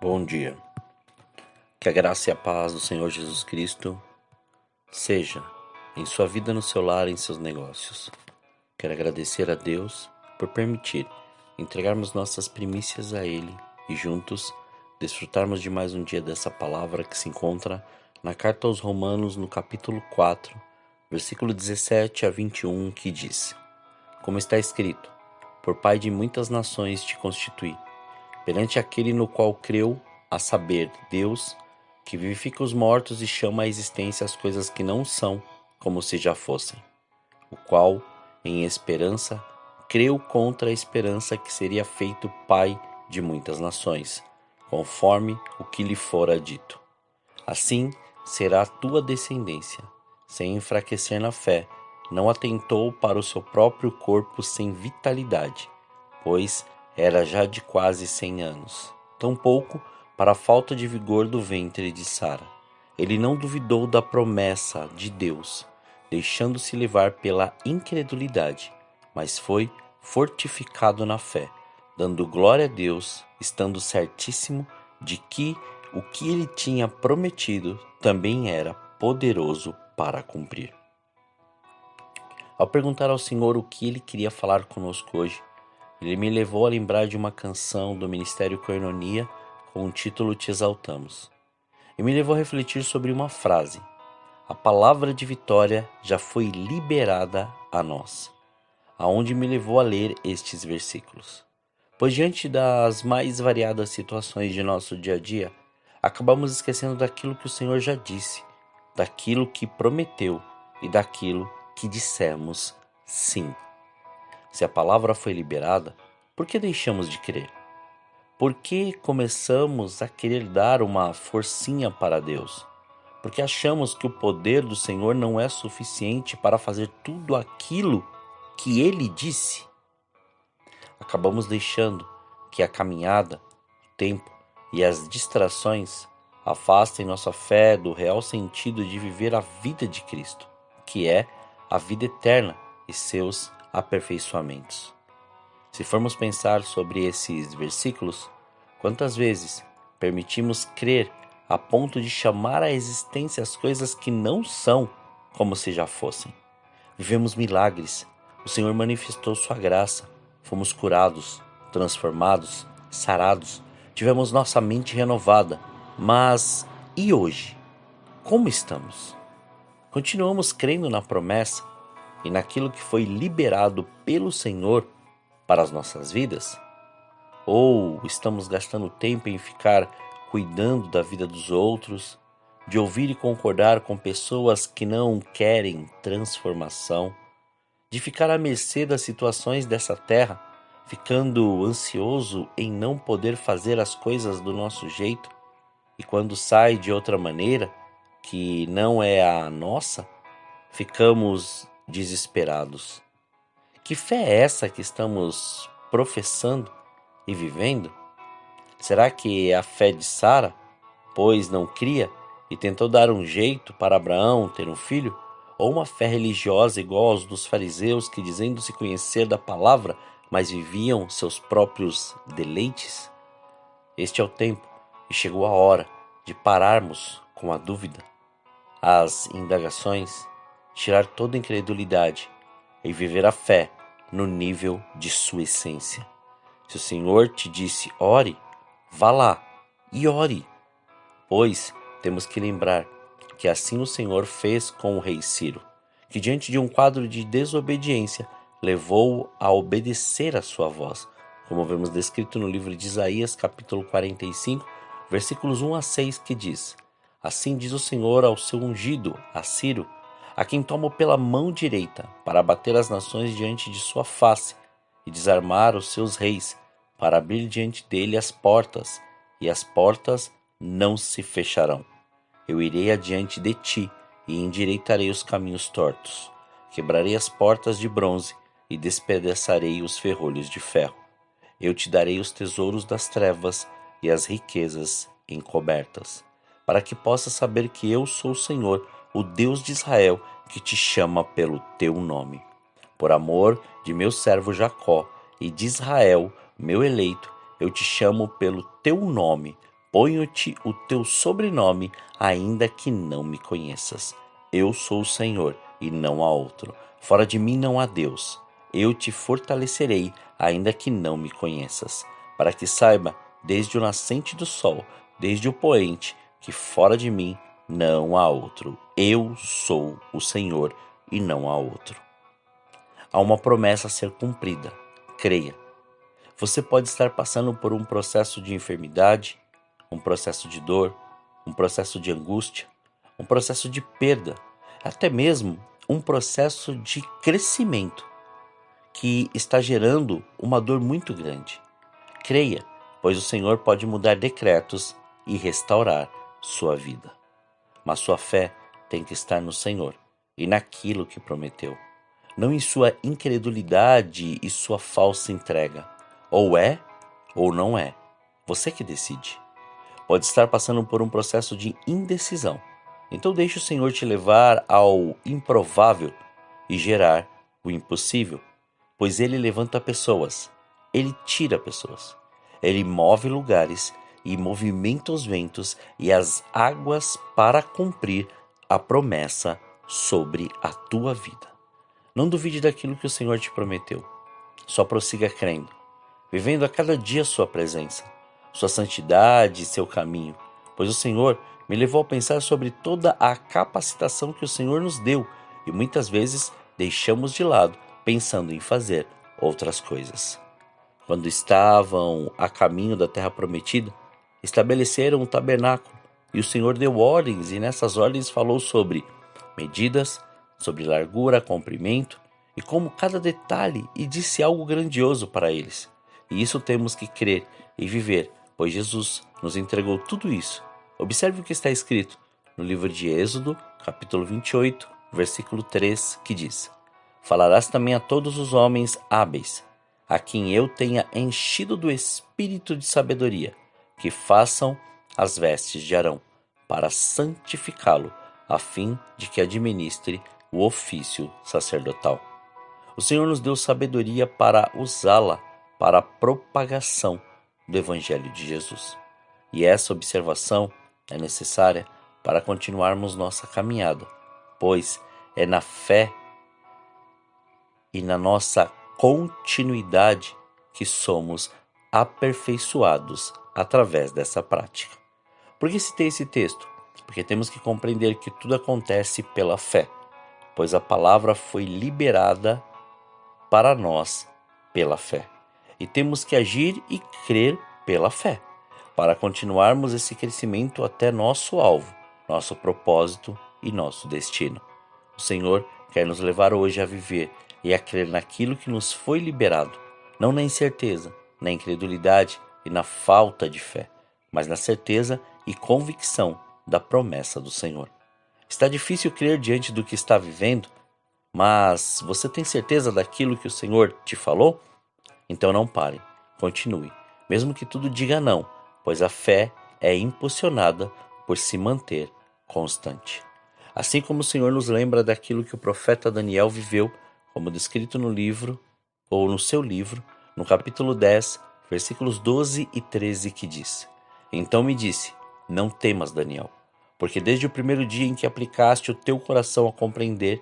Bom dia. Que a graça e a paz do Senhor Jesus Cristo seja em sua vida, no seu lar, em seus negócios. Quero agradecer a Deus por permitir entregarmos nossas primícias a Ele e juntos desfrutarmos de mais um dia dessa palavra que se encontra na carta aos Romanos, no capítulo 4, versículo 17 a 21, que diz: Como está escrito, por Pai de muitas nações te constituí, perante aquele no qual creu, a saber, Deus, que vivifica os mortos e chama à existência as coisas que não são, como se já fossem, o qual, em esperança, creu contra a esperança que seria feito pai de muitas nações, conforme o que lhe fora dito. Assim será a tua descendência. Sem enfraquecer na fé, não atentou para o seu próprio corpo sem vitalidade, pois era já de quase 100 anos. Tampouco para a falta de vigor do ventre de Sara. Ele não duvidou da promessa de Deus, deixando-se levar pela incredulidade, mas foi fortificado na fé, dando glória a Deus, estando certíssimo de que o que ele tinha prometido também era poderoso para cumprir. Ao perguntar ao Senhor o que ele queria falar conosco hoje, ele me levou a lembrar de uma canção do Ministério Koinonia com o título Te Exaltamos. E me levou a refletir sobre uma frase: a palavra de vitória já foi liberada a nós, aonde me levou a ler estes versículos. Pois diante das mais variadas situações de nosso dia a dia, acabamos esquecendo daquilo que o Senhor já disse, daquilo que prometeu e daquilo que dissemos sim. Se a palavra foi liberada, por que deixamos de crer? Por que começamos a querer dar uma forcinha para Deus? Porque achamos que o poder do Senhor não é suficiente para fazer tudo aquilo que Ele disse? Acabamos deixando que a caminhada, o tempo e as distrações afastem nossa fé do real sentido de viver a vida de Cristo, que é a vida eterna e seus aperfeiçoamentos. Se formos pensar sobre esses versículos, quantas vezes permitimos crer a ponto de chamar à existência as coisas que não são como se já fossem? Vivemos milagres, o Senhor manifestou sua graça, fomos curados, transformados, sarados, tivemos nossa mente renovada, mas e hoje? Como estamos? Continuamos crendo na promessa e naquilo que foi liberado pelo Senhor para as nossas vidas? Ou estamos gastando tempo em ficar cuidando da vida dos outros, de ouvir e concordar com pessoas que não querem transformação, de ficar à mercê das situações dessa terra, ficando ansioso em não poder fazer as coisas do nosso jeito, e quando sai de outra maneira, que não é a nossa, ficamos desesperados? Que fé é essa que estamos professando e vivendo? Será que é a fé de Sara, pois não cria e tentou dar um jeito para Abraão ter um filho? Ou uma fé religiosa igual aos dos fariseus que, dizendo-se conhecer da palavra, mas viviam seus próprios deleites? Este é o tempo e chegou a hora de pararmos com a dúvida, as indagações, tirar toda incredulidade e viver a fé no nível de sua essência. Se o Senhor te disse ore, vá lá e ore, pois temos que lembrar que assim o Senhor fez com o rei Ciro, que diante de um quadro de desobediência levou-o a obedecer a sua voz, como vemos descrito no livro de Isaías, capítulo 45, versículos 1 a 6, que diz: Assim diz o Senhor ao seu ungido, a Ciro, a quem tomo pela mão direita, para abater as nações diante de sua face, e desarmar os seus reis, para abrir diante dele as portas, e as portas não se fecharão. Eu irei adiante de ti, e endireitarei os caminhos tortos. Quebrarei as portas de bronze, e despedaçarei os ferrolhos de ferro. Eu te darei os tesouros das trevas, e as riquezas encobertas, para que possas saber que eu sou o Senhor, o Deus de Israel, que te chama pelo teu nome. Por amor de meu servo Jacó e de Israel, meu eleito, eu te chamo pelo teu nome, Ponho-te o teu sobrenome, ainda que não me conheças. Eu sou o Senhor, e não há outro. Fora de mim não há Deus. Eu te fortalecerei, ainda que não me conheças, para que saiba, desde o nascente do sol, desde o poente, que fora de mim não há outro. Eu sou o Senhor, e não há outro. Há uma promessa a ser cumprida. Creia. Você pode estar passando por um processo de enfermidade, um processo de dor, um processo de angústia, um processo de perda, até mesmo um processo de crescimento que está gerando uma dor muito grande. Creia, pois o Senhor pode mudar decretos e restaurar sua vida. Mas sua fé tem que estar no Senhor e naquilo que prometeu, não em sua incredulidade e sua falsa entrega. Ou é ou não é. Você que decide. Pode estar passando por um processo de indecisão. Então deixe o Senhor te levar ao improvável e gerar o impossível, pois Ele levanta pessoas, Ele tira pessoas, Ele move lugares e movimenta os ventos e as águas para cumprir a promessa sobre a tua vida. Não duvide daquilo que o Senhor te prometeu. Só prossiga crendo, vivendo a cada dia sua presença, sua santidade e seu caminho, pois o Senhor me levou a pensar sobre toda a capacitação que o Senhor nos deu e muitas vezes deixamos de lado pensando em fazer outras coisas. Quando estavam a caminho da terra prometida, estabeleceram um tabernáculo e o Senhor deu ordens e nessas ordens falou sobre medidas, sobre largura, comprimento e como cada detalhe e disse algo grandioso para eles. E isso temos que crer e viver, pois Jesus nos entregou tudo isso. Observe o que está escrito no livro de Êxodo, capítulo 28, versículo 3, que diz: Falarás também a todos os homens hábeis, a quem eu tenha enchido do espírito de sabedoria, que façam as vestes de Arão, para santificá-lo, a fim de que administre o ofício sacerdotal. O Senhor nos deu sabedoria para usá-la para a propagação do Evangelho de Jesus. E essa observação é necessária para continuarmos nossa caminhada, pois é na fé e na nossa continuidade que somos aperfeiçoados através dessa prática. Por que citei esse texto? Porque temos que compreender que tudo acontece pela fé, pois a palavra foi liberada para nós pela fé. E temos que agir e crer pela fé, para continuarmos esse crescimento até nosso alvo, nosso propósito e nosso destino. O Senhor quer nos levar hoje a viver e a crer naquilo que nos foi liberado, não na incerteza, na incredulidade e na falta de fé, mas na certeza e convicção da promessa do Senhor. Está difícil crer diante do que está vivendo, mas você tem certeza daquilo que o Senhor te falou? Então não pare, continue, mesmo que tudo diga não, pois a fé é impulsionada por se manter constante. Assim como o Senhor nos lembra daquilo que o profeta Daniel viveu, como descrito no livro, ou no seu livro, no capítulo 10, versículos 12 e 13, que diz: Então me disse, não temas, Daniel, porque desde o primeiro dia em que aplicaste o teu coração a compreender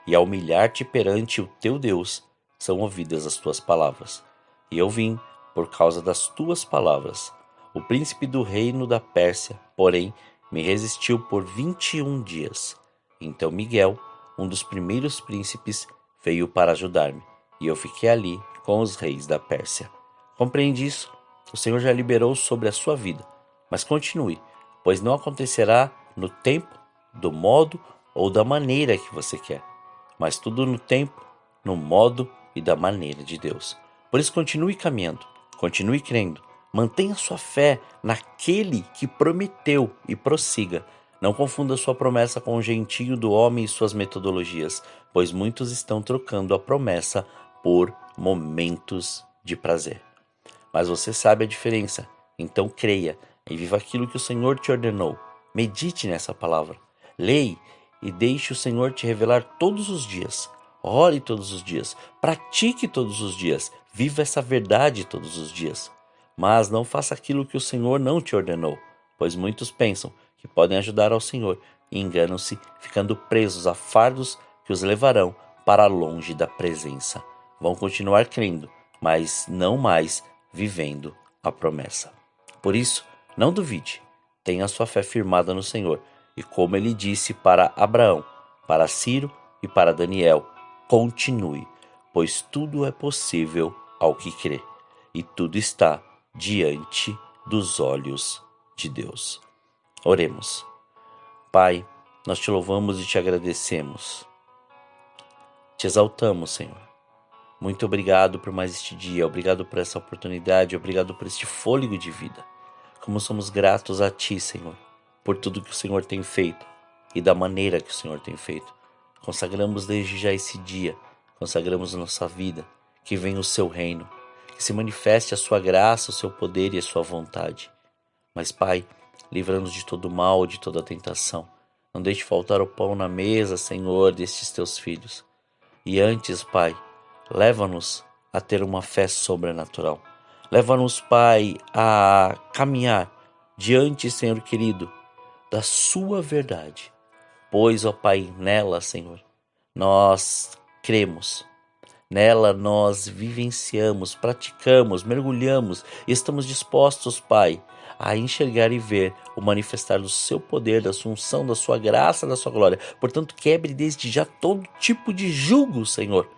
e a humilhar-te perante o teu Deus, são ouvidas as tuas palavras. E eu vim por causa das tuas palavras. O príncipe do reino da Pérsia, porém, me resistiu por 21 dias. Então Miguel, um dos primeiros príncipes, veio para ajudar-me, e eu fiquei ali com os reis da Pérsia. Compreende isso? O Senhor já liberou sobre a sua vida, mas continue, pois não acontecerá no tempo, do modo ou da maneira que você quer, mas tudo no tempo, no modo e da maneira de Deus. Por isso continue caminhando, continue crendo, mantenha sua fé naquele que prometeu e prossiga. Não confunda sua promessa com o jeitinho do homem e suas metodologias, pois muitos estão trocando a promessa por momentos de prazer. Mas você sabe a diferença, então creia e viva aquilo que o Senhor te ordenou. Medite nessa palavra, leia e deixe o Senhor te revelar todos os dias. Ore todos os dias, pratique todos os dias, viva essa verdade todos os dias. Mas não faça aquilo que o Senhor não te ordenou. pois muitos pensam que podem ajudar ao Senhor e enganam-se, ficando presos a fardos que os levarão para longe da presença. Vão continuar crendo, mas não mais vivendo a promessa. Por isso, não duvide, tenha sua fé firmada no Senhor, e como ele disse para Abraão, para Ciro e para Daniel, continue, pois tudo é possível ao que crê, e tudo está diante dos olhos de Deus. Oremos. Pai, nós te louvamos e te agradecemos. Te exaltamos, Senhor. Muito obrigado por mais este dia, obrigado por essa oportunidade, obrigado por este fôlego de vida. Como somos gratos a Ti, Senhor, por tudo que o Senhor tem feito e da maneira que o Senhor tem feito. Consagramos desde já esse dia, consagramos nossa vida, que venha o Seu reino, que se manifeste a Sua graça, o Seu poder e a Sua vontade. Mas, Pai, livra-nos de todo mal, de toda tentação. Não deixe faltar o pão na mesa, Senhor, destes Teus filhos. E antes, Pai, leva-nos a ter uma fé sobrenatural. Leva-nos, Pai, a caminhar diante, Senhor querido, da Sua verdade. Pois, ó Pai, nela, Senhor, nós cremos. Nela nós vivenciamos, praticamos, mergulhamos e estamos dispostos, Pai, a enxergar e ver o manifestar do Seu poder, da Sua unção, da Sua graça, da Sua glória. Portanto, quebre desde já todo tipo de jugo, Senhor.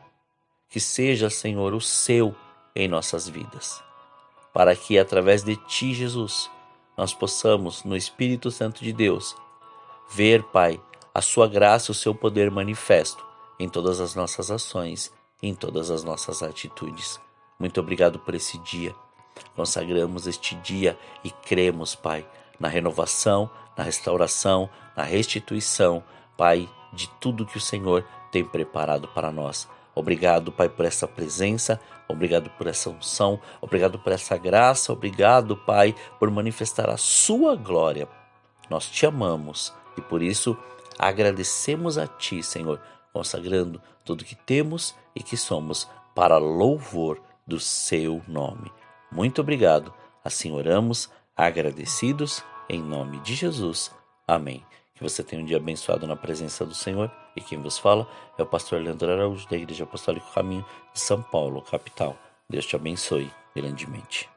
Que seja, Senhor, o Seu em nossas vidas. Para que, através de Ti, Jesus, nós possamos, no Espírito Santo de Deus, ver, Pai, a Sua graça e o Seu poder manifesto em todas as nossas ações, em todas as nossas atitudes. Muito obrigado por esse dia. Consagramos este dia e cremos, Pai, na renovação, na restauração, na restituição, Pai, de tudo que o Senhor tem preparado para nós. Obrigado, Pai, por essa presença, obrigado por essa unção, obrigado por essa graça, obrigado, Pai, por manifestar a Sua glória. Nós te amamos e por isso agradecemos a Ti, Senhor, consagrando tudo que temos e que somos para louvor do Seu nome. Muito obrigado. Assim oramos, agradecidos, em nome de Jesus. Amém. Que você tenha um dia abençoado na presença do Senhor. E quem vos fala é o pastor Leandro Araújo, da Igreja Apostólica Caminho de São Paulo, capital. Deus te abençoe grandemente.